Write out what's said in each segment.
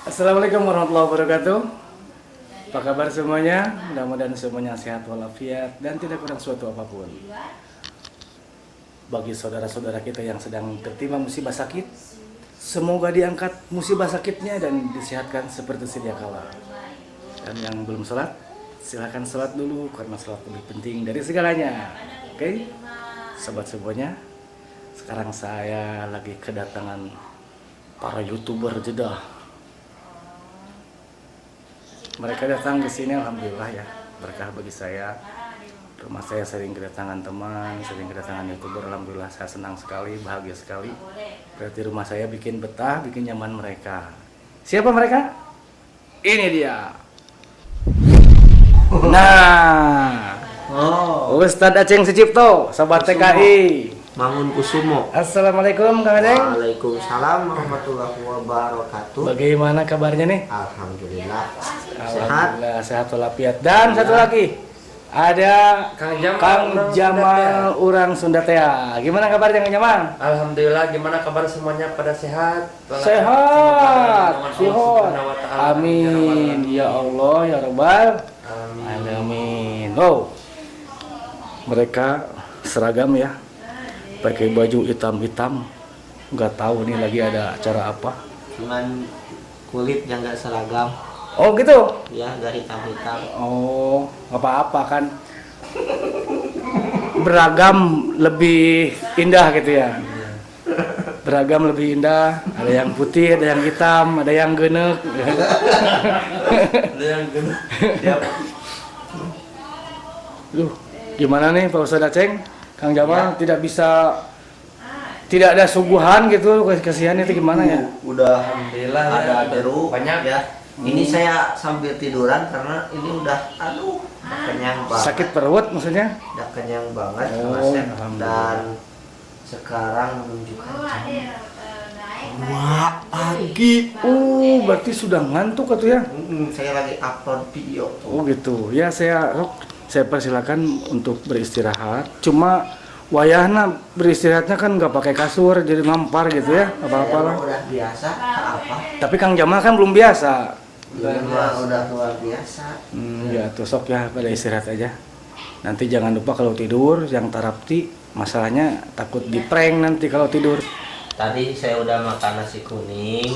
Assalamualaikum warahmatullahi wabarakatuh. Apa kabar semuanya? Mudah-mudahan semuanya sehat walafiat dan tidak kurang suatu apapun. Bagi saudara-saudara kita yang sedang tertimpa musibah sakit, semoga diangkat musibah sakitnya dan disehatkan seperti sedia kala. Dan yang belum sholat, silahkan sholat dulu karena sholat lebih penting dari segalanya. Oke, sobat semuanya, sekarang saya lagi kedatangan para YouTuber Jeddah. Mereka datang ke sini, alhamdulillah ya, berkah bagi saya. Rumah saya sering kedatangan teman, sering kedatangan YouTuber, alhamdulillah saya senang sekali, bahagia sekali. Berarti rumah saya bikin betah, bikin nyaman mereka. Siapa mereka? Ini dia. Nah, Ustadz Aceng Sucipto, Sobat TKI. Mangun Kusumo. Assalamualaikum Kang Aceng. Waalaikumsalam warahmatullahi wabarakatuh. Bagaimana kabarnya nih? Alhamdulillah. Alhamdulillah sehat walafiat. Dan satu lagi ada Kang Jamal Urang Sunda Tea. Gimana kabarnya Kang Jamal? Alhamdulillah. Gimana kabar semuanya? Pada sehat? Sehat. Amin. Ya Allah ya Rabbal Alamin. Oh, mereka seragam ya, pakai baju hitam-hitam. Nggak tahu nih lagi ada acara apa. Cuman kulit yang nggak seragam. Oh gitu? Ya, nggak hitam-hitam. Oh, apa-apa kan. Beragam lebih indah gitu ya. Beragam lebih indah. Ada yang putih, ada yang hitam, ada yang genek. Ada yang gendut. Siap. Duh, gimana nih Pak Ustadz Aceng? Kang Jamal tidak bisa, tidak ada suguhan gitu, kasihan itu gimana ya? Udah alhamdulillah ada jeruk banyak ya. Ini saya sambil tiduran karena ini udah kenyang banget. Sakit perut maksudnya? Udah kenyang banget Oh, Mas. alhamdulillah. Dan sekarang menunjukkan jam 2 pagi. Berarti sudah ngantuk atau ya? Saya lagi upload video tuh. Oh gitu. Ya saya persilakan untuk beristirahat. Cuma wayahna beristirahatnya kan nggak pakai kasur, jadi ngampar gitu ya, apa-apa lah. Udah biasa, apa? Tapi Kang Jamal kan belum biasa. Udah luar biasa. Ya tuh sok ya pada istirahat aja. Nanti jangan lupa kalau tidur yang tarapti, masalahnya takut di prank nanti kalau tidur. Tadi saya udah makan nasi kuning.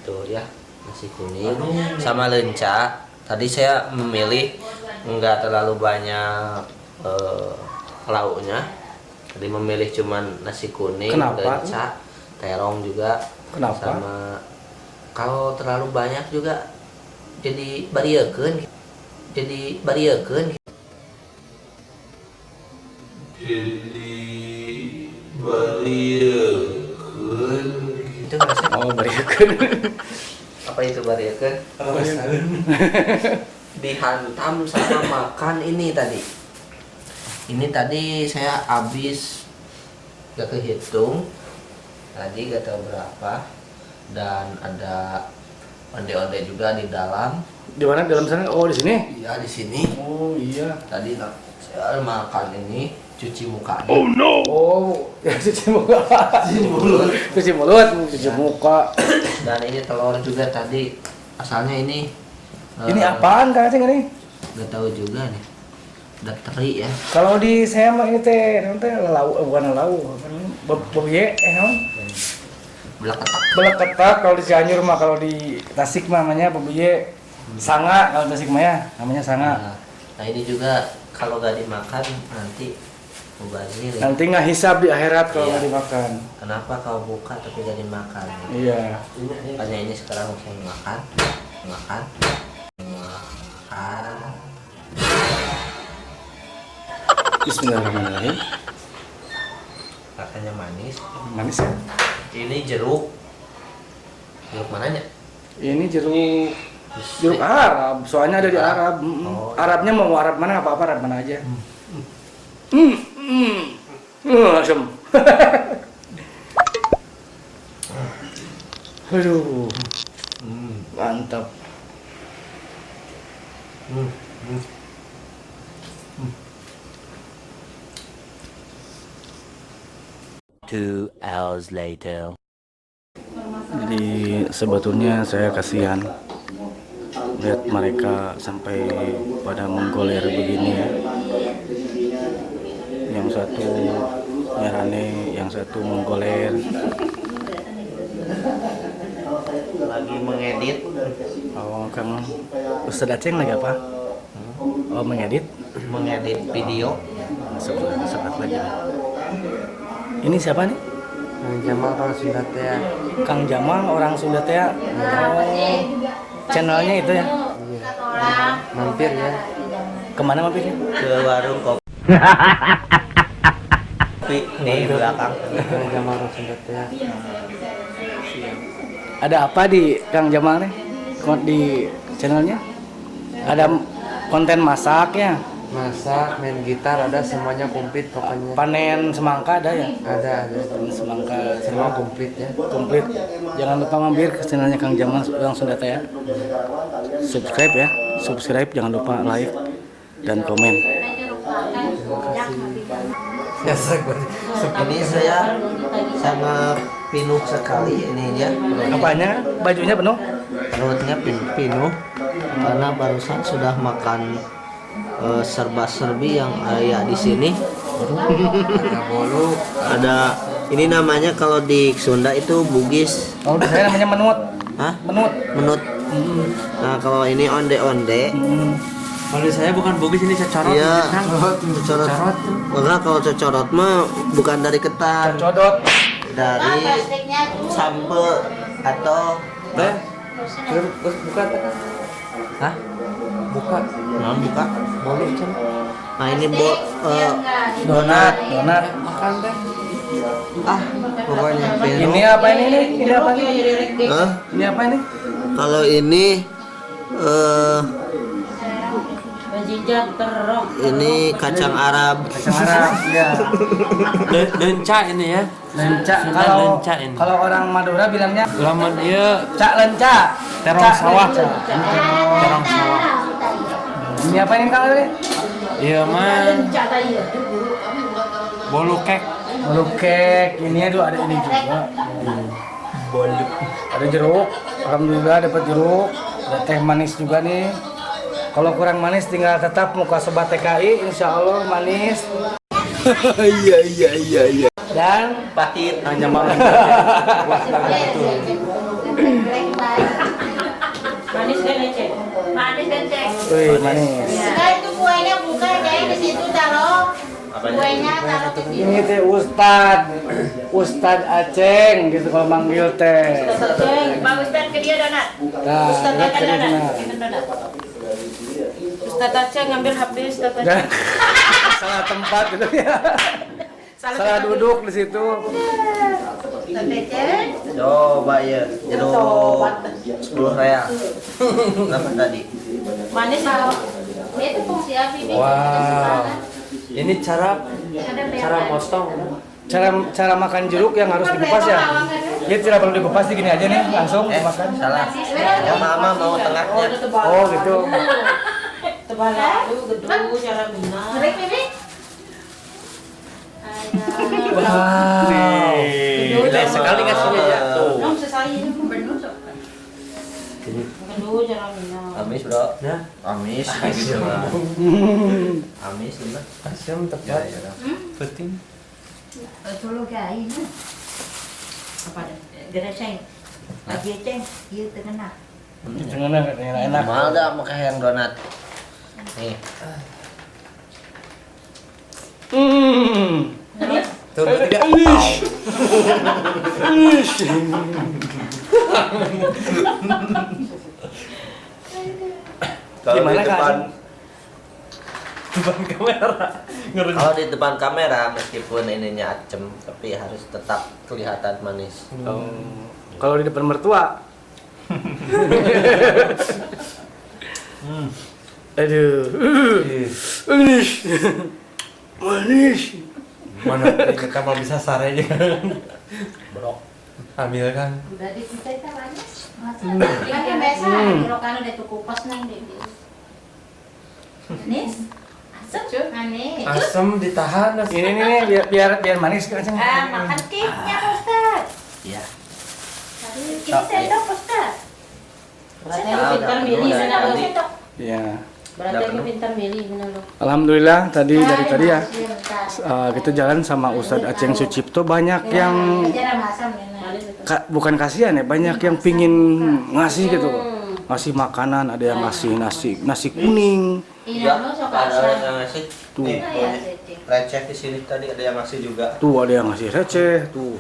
Tuh ya, nasi kuning sama lenca. Tadi saya memilih nggak terlalu banyak lauknya. Tadi memilih cuman nasi kuning, Kenapa? lenca, terong juga. Kenapa? Sama kalau terlalu banyak juga jadi bariekeun. Jadi bariekeun. Itu nggak sih? Oh, berikan. Apa itu bariekeun? Dihantam sama makan ini tadi. Ini tadi saya habis gak kehitung. Tadi gak tahu berapa. Dan ada onde-onde juga di dalam. Di mana dalam sana? Oh, di sini. Iya, di sini. Oh, iya. Tadi saya makan ini, cuci muka. Oh no. Oh, ya cuci muka. Cuci mulut, cuci muka. Dan ini telur juga tadi. Asalnya ini Ini apaan Kang Aceng ini? gak tahu juga nih. Udah teri ya. Kalau di saya mah ini teh, bukan lau, bebye, Belak-ketak. belak ketak. Kalau di Cianjur mah, kalau di Tasik mah namanya bebye, sanga. Kalau di Tasik mah ya namanya sanga. Nah ini juga kalau gak dimakan nanti mubazir ya. Nanti nggak hisab di akhirat kalau Iya. nggak dimakan. Kenapa kau buka tapi gak dimakan? Iya. Makanya ini sekarang saya makan. Bismillahirrahmanirrahim. Rasanya manis. Manis ya? Ini jeruk. Jeruk mananya? Ini jeruk Arab. Soalnya ada di Arab. Oh. Arabnya mau Arab mana apa Arab mana aja. Asem. Aduh, mantap. Two hours later. Sebetulnya saya kasihan lihat mereka sampai pada menggoler begini ya. Yang satu nyarane, yang satu menggoler. Lagi mengedit. Oh, Kang Ustadz Aceng lagi apa? Oh, mengedit Video. sebat lagi. Ini siapa nih? Kang Jamal orang Sunda teh ya. Kang Jamal orang Sunda teh. Oh, channelnya itu ya. Mampir ya. Kemana mampirnya? Ke warung kopi di belakang. Kang Jamal orang Sunda teh ya. Ada apa di Kang Jamal nih? Di channelnya? Ada konten masaknya, Masak, main gitar, ada semuanya komplit pokoknya. panen semangka ada ya? Ada. Panen semangka Semua komplit ya. komplit. Jangan lupa mampir ke channelnya Kang Jamal yang Sunda teh ya. Subscribe ya, subscribe, jangan lupa like dan komen. Biasa gue. Ini saya sangat pinuh sekali ini dia. Apanya? Bajunya penuh? Perutnya pinuh karena barusan sudah makan serba-serbi yang ada di sini. Ada bolu. Ada ini namanya kalau di Sunda itu bugis. Oh, di saya namanya menut. Hah? Menut. Menut. Nah, kalau ini onde-onde. Kalau di saya bukan bugis, ini cocorot. Iya, Cocorot. cocorot. Enggak, kalau cocorot mah bukan dari ketan, Codot. dari sampe atau Teh. Terus buka teh. hah? Buka. Non buka. Bolu can. Nah, ini Donat. Donat. Makan teh. Ah, pokoknya pinuh. Ini apa ini nih? Ini apa nih? Hah? Ini apa ini? Kalau ini ini kacang Arab. Kacang Arab. Ya. Lenca ini ya. Lenca. Sunda Kalau lenca ini. kalau orang Madura bilangnya Lamun ieu cak lenca. terong Cak sawah. lenca. Terong sawah. Ini apa ini Kang? Iya mah. Bolu kek. Bolu kek. Ini aduh ada ini juga. Bolu. Ada jeruk. Alhamdulillah dapat jeruk. Ada teh manis juga nih. Kalau kurang manis tinggal tetap muka sobat TKI, insya Allah manis. Iya. Dan Patit. hanya malam. Manis kan cek? Manis kan cek? Wih, manis. Nah itu kuenya buka deh di situ taruh. Kuenya taruh ke situ. Ini teh Ustad Aceng gitu kalau manggil teh. Cek, Bang Ustad ke dia donat. Nah, Ustad lihat makan ke donat. sana. Makan donat. Ustad Aceh ngambil habis Ustad Aceh. Dan salah tempat gitu ya. Salah duduk di situ. Ustad Aceh. Coba ya, jeruk 10 real. Berapa tadi? Manis taruh. Itu fungsi apa ini? Wow. Ini cara motong. Cara makan jeruk yang harus dikupas ya. Dia tidak perlu dikupas, gini aja nih langsung dimakan. Salah. Ya mama mau tengahnya. Oh gitu. Tebal lalu, gedung, cara minum. Ngerik, Bibi? Wow. Gede sekali ngasihnya ya. Tuh. Nom sesali itu benar sok. Gedung, cara minum. Amis bro. Nah, Amis. Gitu lah. Amis gimana? asam tepat. Penting. Tolong kain. Apa dah? Gereseng. Lagi ceng, iya terkena. Enak. Mahal dah pakai yang donat. Nih. Tuh bertiga. Kalau Gimana, di Kak? depan Depan kamera. kalau di depan kamera meskipun ininya acem tapi harus tetap kelihatan manis. Kalau di depan mertua. Aduh. Manis. Manis. Mana kita mau bisa sare aja. Bro. Ambil kan. Udah di kita itu manis. Kan biasa, kalau kan udah tuh kupas nang deh. Manis? Asam? Manis. Asam ditahan. Ini nih biar manis kan. Makan cake-nya Pak Ustaz. Iya. Satu Kita sendok Ustaz. Berarti aku pintar milih sana lo. Ya. Berarti aku pintar milih sana lo. Alhamdulillah tadi dari tadi ya kita jalan sama Ustadz Aceng Sucipto, banyak yang bukan kasihan ya, banyak yang pingin ngasih gitu, ngasih makanan, ada yang ngasih nasi kuning Ya, ada yang ngasih. tuh, Nih, receh di sini tadi ada yang ngasih juga. tuh ada yang ngasih receh tuh.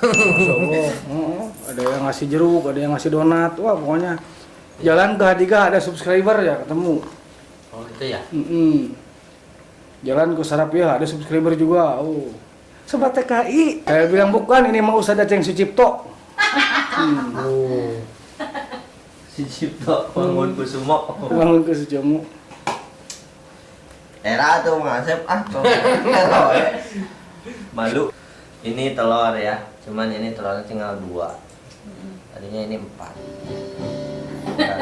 Masya Allah, ada yang ngasih jeruk, ada yang ngasih donat, wah pokoknya jalan ke Hadiga ada subscriber ya ketemu. Oh gitu ya. Jalan ke Sarapia ada subscriber juga. Oh. Sobat TKI. Saya bilang bukan, ini mau Ustadz Aceng Sucipto. Si Cipto bangun kusumo. Bangun ke Sujomo. Era tuh ngasep malu. Ini telur ya. Cuman ini telurnya tinggal 2. Tadinya ini 4. Tinggal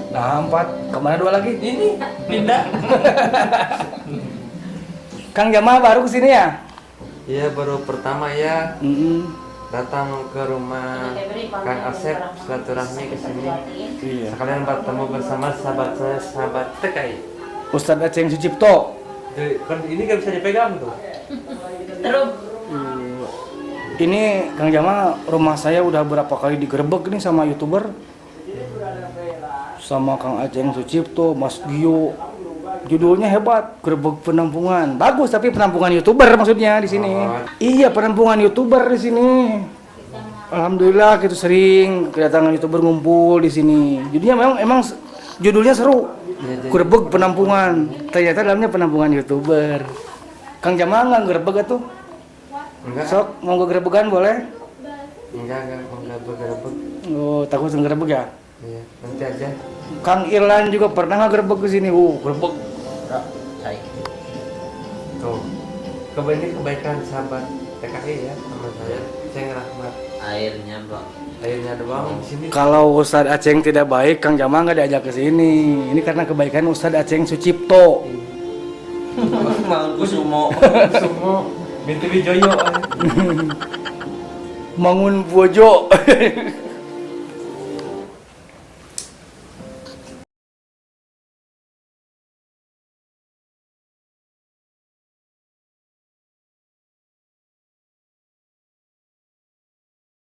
2. Nah 4, kemana 2 lagi? Ini pindah. Kang Jamal baru kesini ya? Iya baru pertama ya Mm-mm. datang ke rumah Kang Asep silaturahmi ke sini. Iya. Sekalian bertemu bersama sahabat saya, sahabat TKI. Ustadz Aceng Sucipto. Kan ini gak bisa dipegang tuh. Terus Ini Kang Jamal, rumah saya udah berapa kali digerebek nih sama YouTuber. Sama Kang Aceng Sucipto, Mas Gio. Judulnya hebat, gerebek penampungan. Bagus tapi penampungan YouTuber maksudnya di sini. Iya, penampungan YouTuber di sini. Alhamdulillah gitu sering kedatangan YouTuber ngumpul di sini. Judulnya memang judulnya seru. Gerebek penampungan. Ternyata dalamnya penampungan YouTuber. Kang Jamal nggak gerebek tuh? Enggak. Sok mau gue gerebekan boleh? Enggak bergerebek. Oh, takut ngerebek ya? Iya, nanti aja. Kang Irlan juga pernah nggak gerebek ke sini? Gerebek. Saya. Tuh. Ini kebaikan sahabat TKI ya sama saya. Saya ngerahmat. Airnya, Bang. Airnya doang di sini. Kalau Ustadz Aceng tidak baik, Kang Jamal nggak diajak ke sini. Ini karena kebaikan Ustadz Aceng Sucipto. Bangun kusumo. Semua Binti Wijoyo. Mangun Bojo.